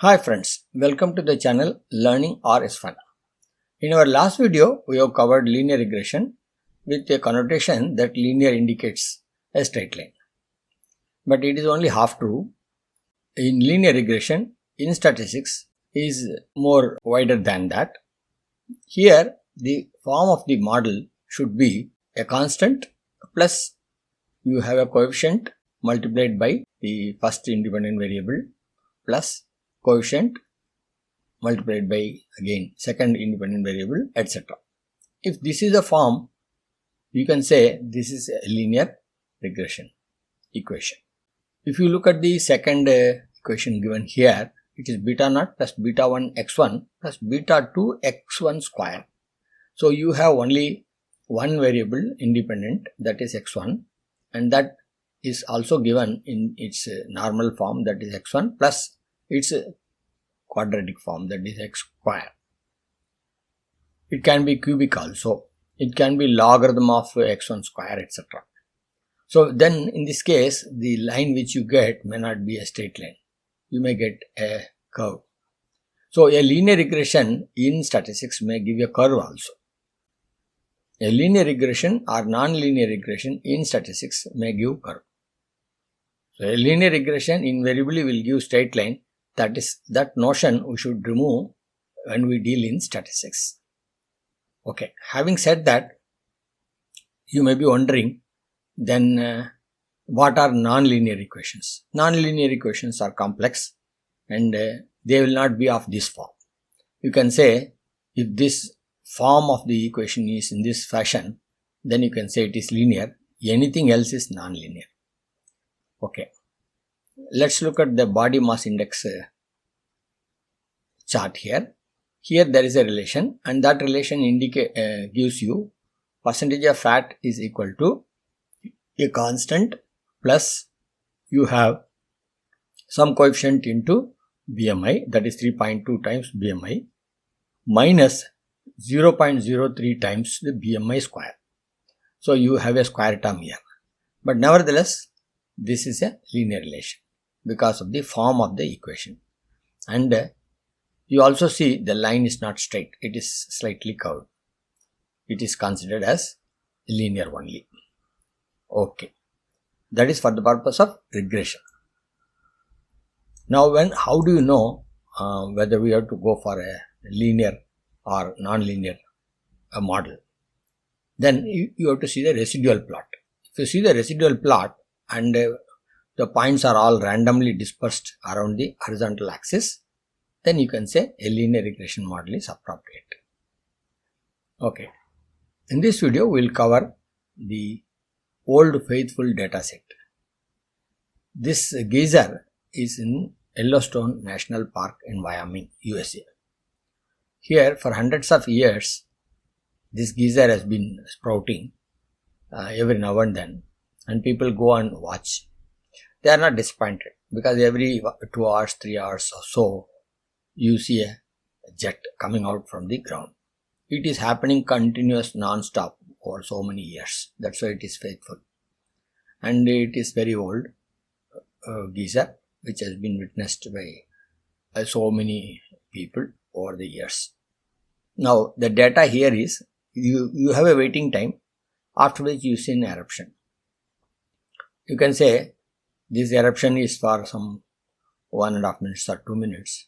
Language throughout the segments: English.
Hi friends, welcome to the channel Learning R is Fun. In our last video, we have covered linear regression with a connotation that linear indicates a straight line. But it is only half true. In linear regression, in statistics, is more wider than that. Here, the form of the model should be a constant plus you have a coefficient multiplied by the first independent variable plus coefficient multiplied by again second independent variable, etc. If this is a form, you can say this is a linear regression equation. If you look at the second equation given here, it is beta naught plus beta 1 x1 plus beta 2 x1 square. So you have only one variable independent, that is x1, and that is also given in its normal form, that is x1 plus its quadratic form, that is x square. It can be cubic also. It can be logarithm of x1 square, etc. So then in this case, the line which you get may not be a straight line. You may get a curve. So a linear regression in statistics may give a curve also. A linear regression or non-linear regression in statistics may give curve. So a linear regression invariably will give straight line. That notion we should remove when we deal in statistics. Okay, having said that, you may be wondering then what are non-linear equations? Non-linear equations are complex and they will not be of this form. You can say if this form of the equation is in this fashion, then you can say it is linear. Anything else is non-linear. Okay. Let's look at the body mass index chart here. Here there is a relation, and that relation gives you percentage of fat is equal to a constant plus you have some coefficient into BMI, that is 3.2 times BMI, minus 0.03 times the BMI square. So you have a square term here. But nevertheless, this is a linear relation because of the form of the equation. And you also see the line is not straight, it is slightly curved. It is considered as linear only. Okay, that is for the purpose of regression. Now how do you know whether we have to go for a linear or non-linear model? Then you have to see the residual plot. If you see the residual plot and the points are all randomly dispersed around the horizontal axis, then you can say a linear regression model is appropriate. Okay, in this video we will cover the Old Faithful dataset. This geyser is in Yellowstone National Park in Wyoming, USA. Here for hundreds of years this geyser has been sprouting every now and then, and people go and watch. They are not disappointed because every 2 hours, 3 hours or so you see a jet coming out from the ground. It is happening continuous non-stop for so many years. That's why it is faithful. And it is very old geyser which has been witnessed by so many people over the years. Now the data here is you have a waiting time after which you see an eruption. You can say this eruption is for some 1.5 minutes or 2 minutes.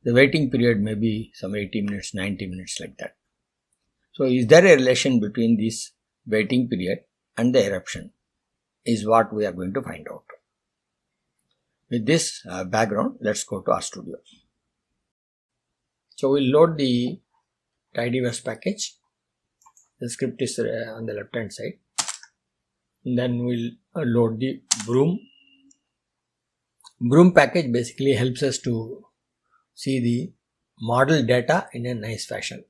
The waiting period may be some 80 minutes, 90 minutes like that. So is there a relation between this waiting period and the eruption is what we are going to find out. With this background, let's go to RStudio. So we'll load the tidyverse package. The script is on the left hand side. And then we'll load the Broom. Broom package basically helps us to see the model data in a nice fashion.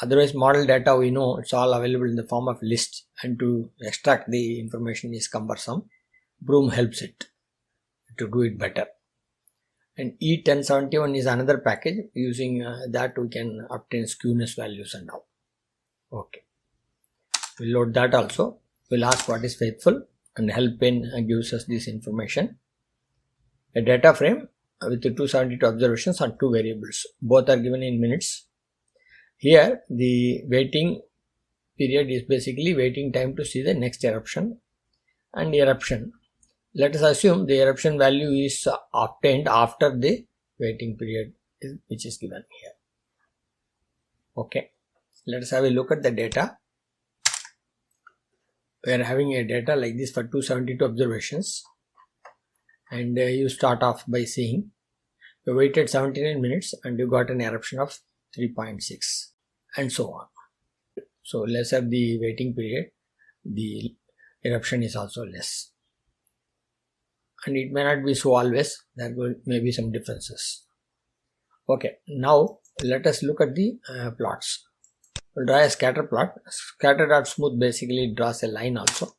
Otherwise model data we know it's all available in the form of list, and to extract the information is cumbersome. Broom helps it to do it better. And E1071 is another package. Using that we can obtain skewness values and all. Okay, we'll load that also. We'll ask what is faithful, and help in gives us this information. A data frame with the 272 observations on 2 variables. Both are given in minutes. Here the waiting period is basically waiting time to see the next eruption, and eruption. Let us assume the eruption value is obtained after the waiting period which is given here. Okay, let us have a look at the data. We are having a data like this for 272 observations, and you start off by saying you waited 79 minutes and you got an eruption of 3.6 and so on. So less of the waiting period, the eruption is also less, and it may not be so always. There may be some differences. Okay, now let us look at the plots. We'll draw a scatter plot. Scatter dot smooth basically draws a line also.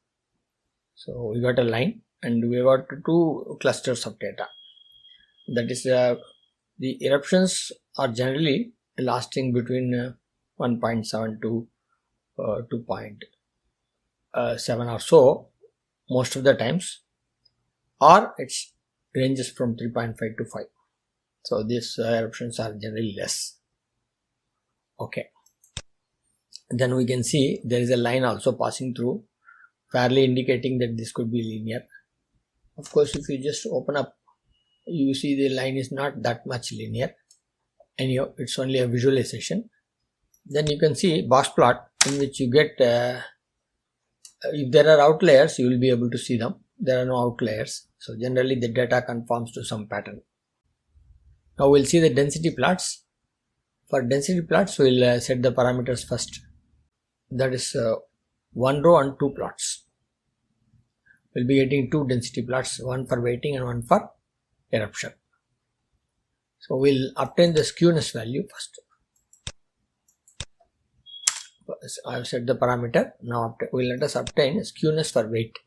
So we got a line and we got 2 clusters of data. That is, the eruptions are generally lasting between 1.7 to 2.7 or so most of the times, or it ranges from 3.5 to 5. So these eruptions are generally less. Okay. Then we can see there is a line also passing through, fairly indicating that this could be linear. Of course, if you just open up, you see the line is not that much linear. Anyhow, it's only a visualization. Then you can see box plot in which you get, if there are outliers, you will be able to see them. There are no outliers. So generally the data conforms to some pattern. Now we'll see the density plots. For density plots, we'll set the parameters first. That is 1 row and 2 plots. We'll be getting 2 density plots, one for waiting and one for eruption. So we'll obtain the skewness value first. I have set the parameter. Now we'll let us obtain skewness for wait.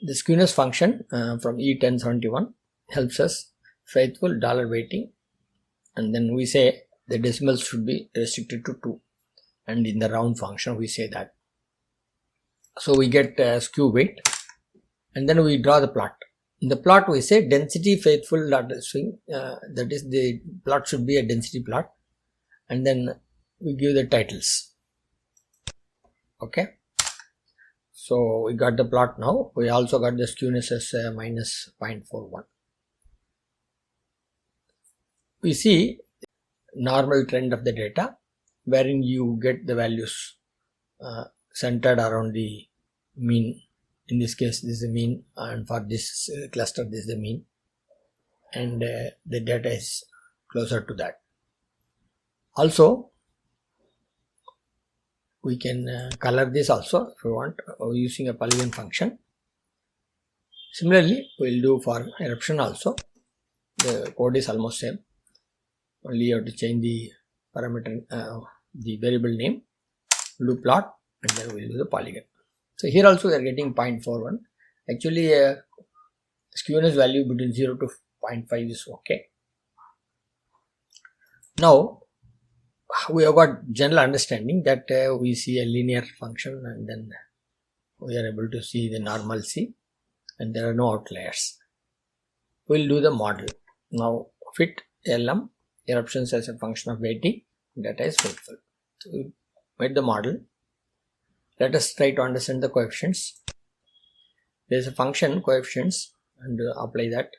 The skewness function from E1071 helps us faithful dollar weighting, and then we say the decimals should be restricted to 2, and in the round function we say that. So we get skew weight, and then we draw the plot. In the plot we say density faithful data swing, that is, the plot should be a density plot, and then we give the titles. Okay, so we got the plot. Now we also got the skewness as minus 0.41. We see normal trend of the data, wherein you get the values centered around the mean. In this case this is the mean, and for this cluster this is the mean, and the data is closer to that. Also we can color this also if you want, using a polygon function. Similarly we will do for eruption also. The code is almost same, only you have to change the parameter, the variable name, do plot, and then we will do the polygon. So here also we are getting 0.41. Actually skewness value between 0 to 0.5 is okay. Now we have got general understanding that we see a linear function, and then we are able to see the normalcy, and there are no outliers. We will do the model. Now fit LM eruptions as a function of waiting, data is faithful. So we made the model. Let us try to understand the coefficients. There is a function coefficients, and apply that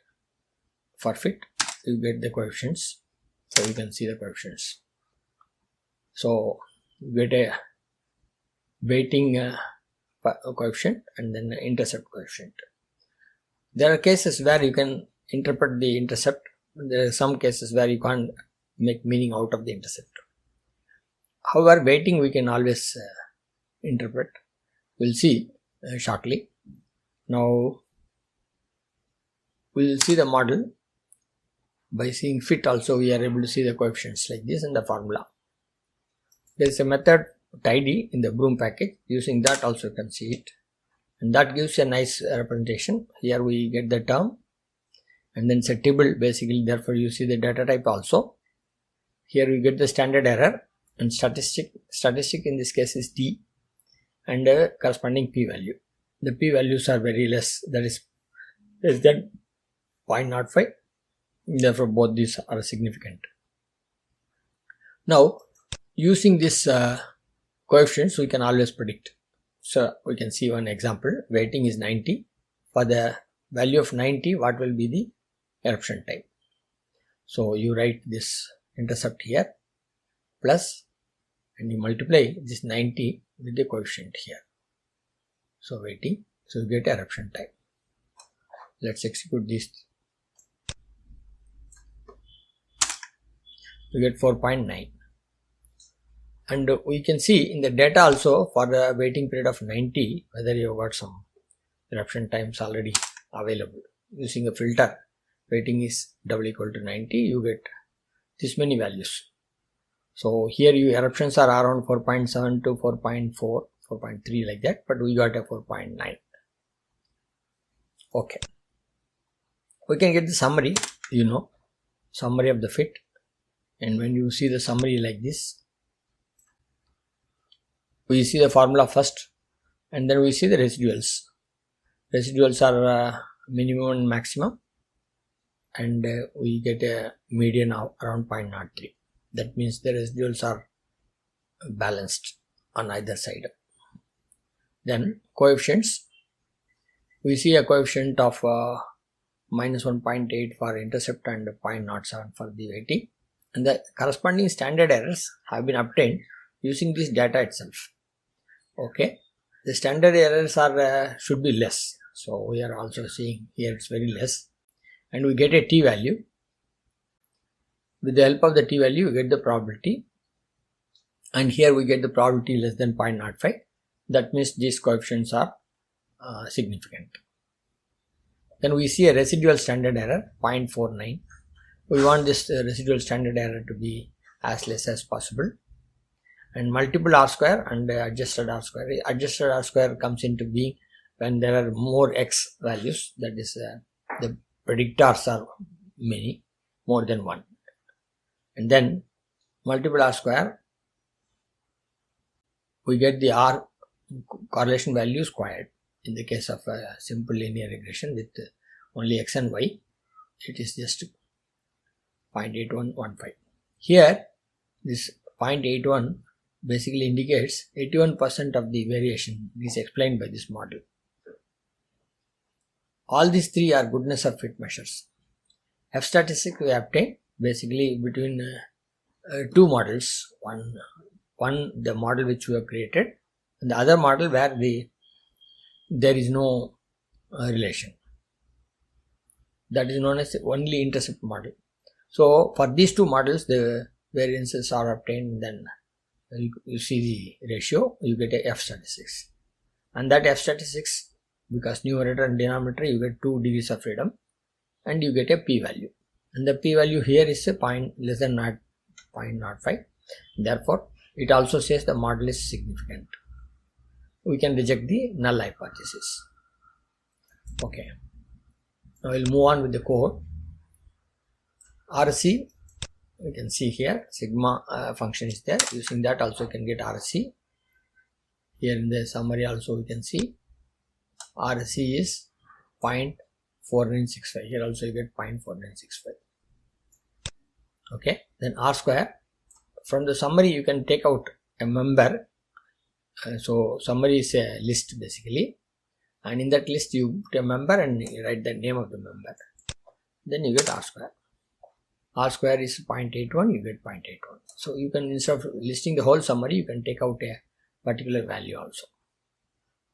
for fit. You get the coefficients, so you can see the coefficients. So you get a waiting coefficient and then intercept coefficient. There are cases where you can interpret the intercept. There are some cases where you can't make meaning out of the intercept. However, waiting we can always interpret. We'll see shortly. Now we'll see the model. By seeing fit also we are able to see the coefficients like this in the formula. There is a method tidy in the Broom package. Using that also you can see it, and that gives a nice representation. Here we get the term, and then it's a table basically. Therefore you see the data type also. Here we get the standard error, and statistic in this case is t, and corresponding p-value. The p-values are very less, that is less than 0.05. Therefore, both these are significant. Now, using this coefficients, we can always predict. So, we can see one example. Weighting is 90. For the value of 90, what will be the eruption time? So, you write this intercept here plus, and you multiply this 90 with the coefficient here. So, weighting. So, you get eruption time. Let's execute this. You get 4.9. And we can see in the data also for the waiting period of 90 whether you have got some eruption times already available. Using a filter, weighting is double equal to 90, you get this many values. So here your eruptions are around 4.7 to 4.4, 4.3 like that, but we got a 4.9. Okay. We can get the summary, summary of the fit. And when you see the summary like this, we see the formula first and then we see the residuals. Residuals are minimum and maximum, and we get a median of around 0.03. That means the residuals are balanced on either side. Then coefficients, we see a coefficient of minus 1.8 for intercept and 0.07 for the weighting, and the corresponding standard errors have been obtained using this data itself. Okay, the standard errors are should be less, so we are also seeing here it's very less, and we get a t value. With the help of the t value, we get the probability, and here we get the probability less than 0.05. That means these coefficients are significant. Then we see a residual standard error 0.49. We want this residual standard error to be as less as possible. And multiple R square and adjusted R square. Adjusted R square comes into being when there are more X values, that is the predictors are many, more than one. And then multiple R square, we get the R correlation value squared. In the case of a simple linear regression with only X and Y, it is just 0.8115. Here, this 0.81 basically indicates 81% of the variation is explained by this model. All these three are goodness of fit measures. F statistic we obtain basically between two models. One the model which we have created, and the other model where there is no relation. That is known as the only intercept model. So for these two models, the variances are obtained, then you see the ratio, you get a F statistics. And that F statistics, because numerator and denominator, you get 2 degrees of freedom, and you get a p-value. And the p-value here is a less than 0.05. Therefore, it also says the model is significant. We can reject the null hypothesis. Okay. Now we'll move on with the code. RC, we can see here sigma function is there. Using that also you can get RC. Here in the summary also we can see RC is 0.4965. Here also you get 0.4965. Okay. Then R square. From the summary you can take out a member. So summary is a list basically, and in that list you put a member and you write the name of the member. Then you get R square. R square is 0.81, you get 0.81. So you can, instead of listing the whole summary, you can take out a particular value also.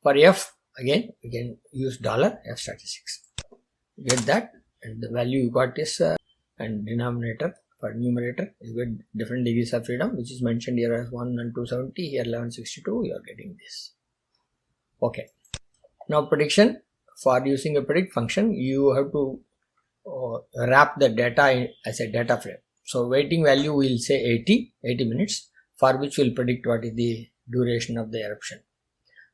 For F, again we can use $F statistics. You get that, and the value you got is and denominator. For numerator, you get different degrees of freedom, which is mentioned here as 1 and 270, here 1162, you are getting this. Okay. Now prediction, for using a predict function, you have to wrap the data as a data frame. So weighting value we will say 80 minutes, for which we will predict what is the duration of the eruption.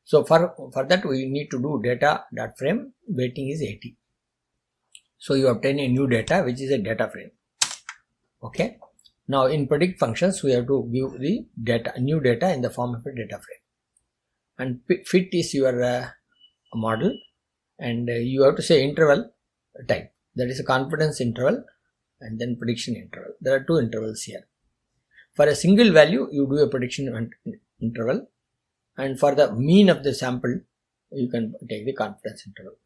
So for that we need to do data.frame, weighting is 80. So you obtain a new data which is a data frame. Okay. Now in predict functions we have to give the new data in the form of a data frame. And fit is your model, and you have to say interval type. That is a confidence interval and then prediction interval. There are two intervals here. For a single value, you do a prediction interval, and for the mean of the sample, you can take the confidence interval.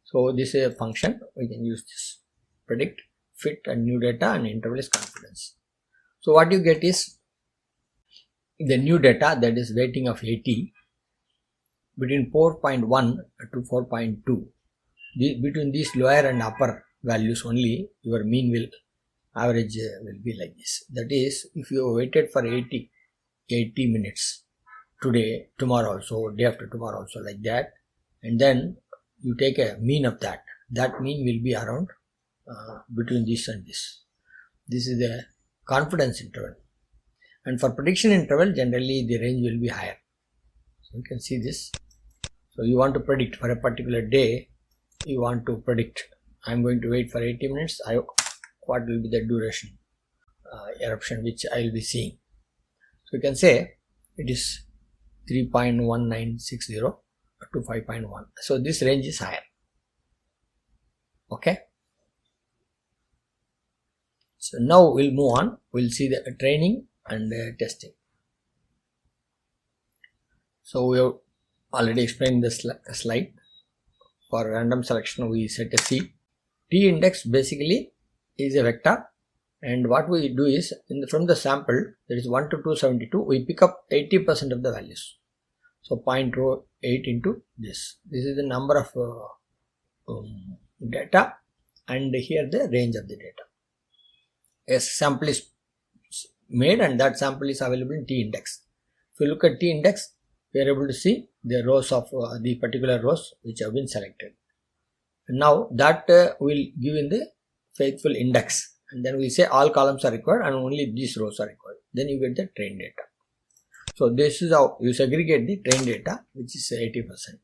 So this is a function, we can use this. Predict, fit, and new data, and interval is confidence. So what you get is the new data, that is weighting of 80 between 4.1 to 4.2. Between these lower and upper values only, your mean will average will be like this. That is, if you waited for 80 minutes today, tomorrow also, day after tomorrow also, like that, and then you take a mean of that mean will be around between this and this. This is the confidence interval. And for prediction interval, generally the range will be higher. So you can see this. So you want to predict for a particular day, you want to predict, I am going to wait for 80 minutes, what will be the duration eruption which I will be seeing. So you can say it is 3.1960 to 5.1. So this range is higher. Okay. So now we'll move on. We'll see the training and testing. So we have already explained this slide. For random selection, we set a C. T index basically is a vector, and what we do is from the sample, that is 1 to 272, we pick up 80% of the values. So 0.08 into this. This is the number of data, and here the range of the data. A sample is made, and that sample is available in T index. If you look at T index, we are able to see the rows of the particular rows which have been selected. And now that will give in the faithful index, and then we say all columns are required and only these rows are required. Then you get the trained data. So this is how you segregate the trained data, which is 80%.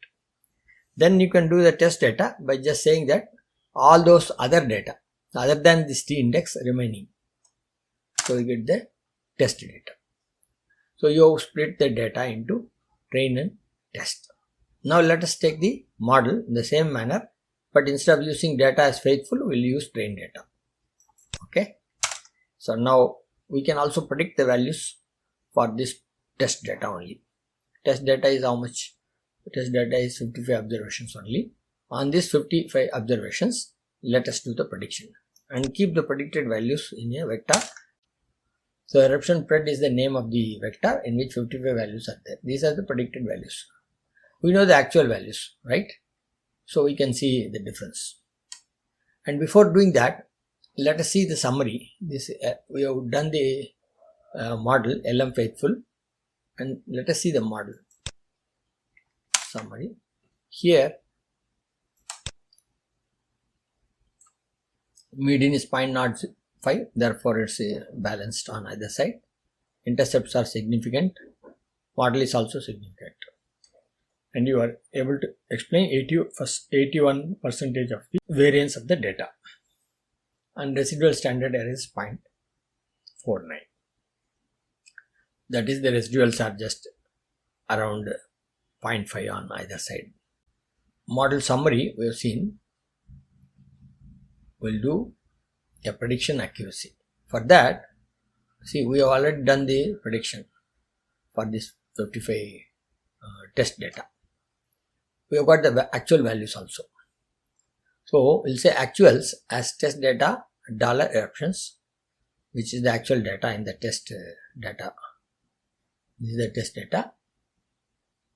Then you can do the test data by just saying that all those other data other than this T index remaining. So you get the test data. So you split the data into train and test. Now let us take the model in the same manner, but instead of using data as faithful, we'll use train data. Okay. So now we can also predict the values for this test data only. Test data is how much? Test data is 55 observations only. On these 55 observations, let us do the prediction and keep the predicted values in a vector. So eruption pred is the name of the vector in which 55 values are there. These are the predicted values. We know the actual values, right? So we can see the difference. And before doing that, let us see the summary. This we have done the model LM faithful, and let us see the model summary. Here median is 0.05, therefore it's balanced on either side. Intercepts are significant, model is also significant, and you are able to explain 81% of the variance of the data, and residual standard error is 0.49. That is, the residuals are just around 0.5 on either side. Model summary we have seen. We'll do a prediction accuracy. For that, see, we have already done the prediction for this 55 test data. We have got the actual values also. So we'll say actuals as test data dollar eruptions, which is the actual data in the test data. This is the test data.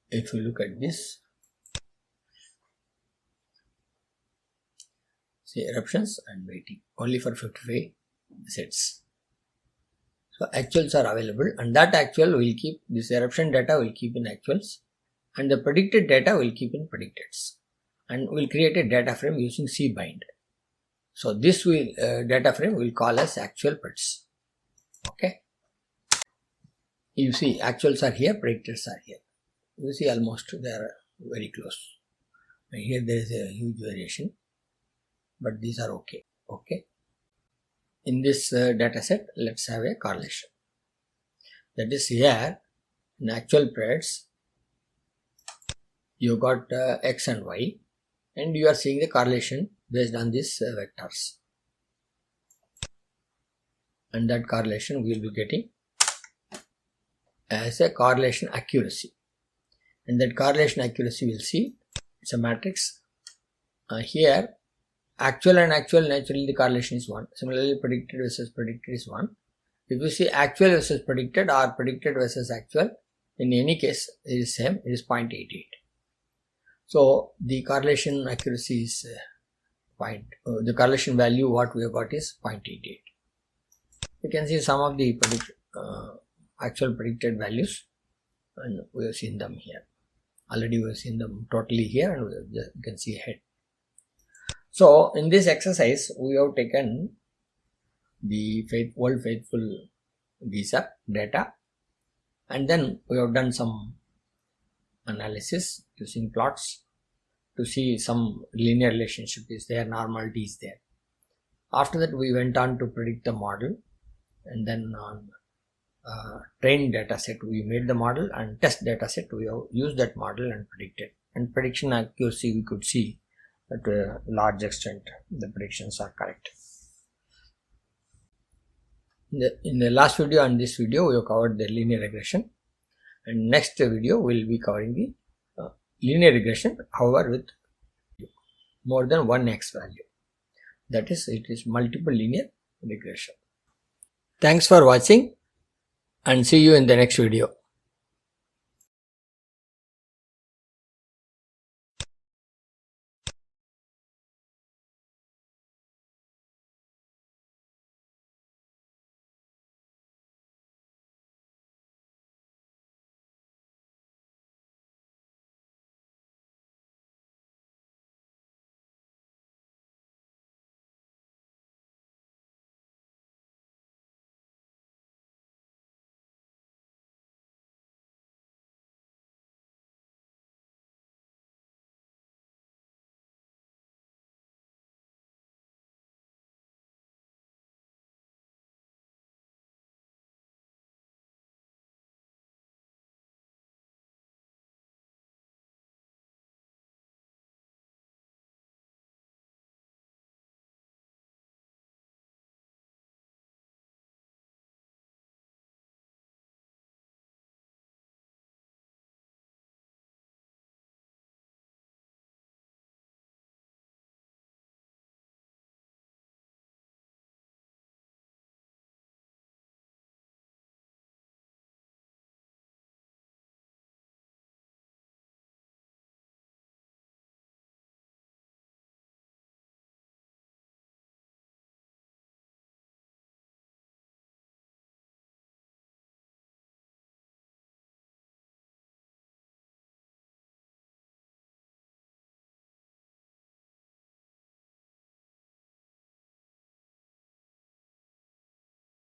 If you look at this, see eruptions and weighting only for 55 sets. So actuals are available, and that actual will keep, this eruption data will keep in actuals, and the predicted data will keep in predicteds, and we'll create a data frame using cbind. So this will data frame will call as actual preds. Okay. You see actuals are here, predicteds are here. You see almost they are very close. And here there is a huge variation, but these are okay. Okay. In this data set, let's have a correlation. That is, here in actual preds, you got x and y, and you are seeing the correlation based on these vectors. and that correlation we will be getting as a correlation accuracy, and that correlation accuracy we'll see it's a matrix. Here actual and actual, naturally the correlation is 1. Similarly predicted versus predicted is 1. If you see actual versus predicted or predicted versus actual, in any case it is same, it is 0.88. So the correlation accuracy is the correlation value what we have got is 0.88. You can see some of the actual predicted values, and we have seen them here. Already we have seen them totally here, and you can see ahead. So in this exercise we have taken the old faithful visa data, and then we have done some analysis using plots to see some linear relationship is there, normality is there. After that we went on to predict the model, and then on trained data set we made the model, and test data set we have used that model and predicted, and prediction accuracy we could see to a large extent the predictions are correct. In the last video and this video we have covered the linear regression, and next video we will be covering the linear regression, however with more than 1x value, that is it is multiple linear regression. Thanks for watching and see you in the next video.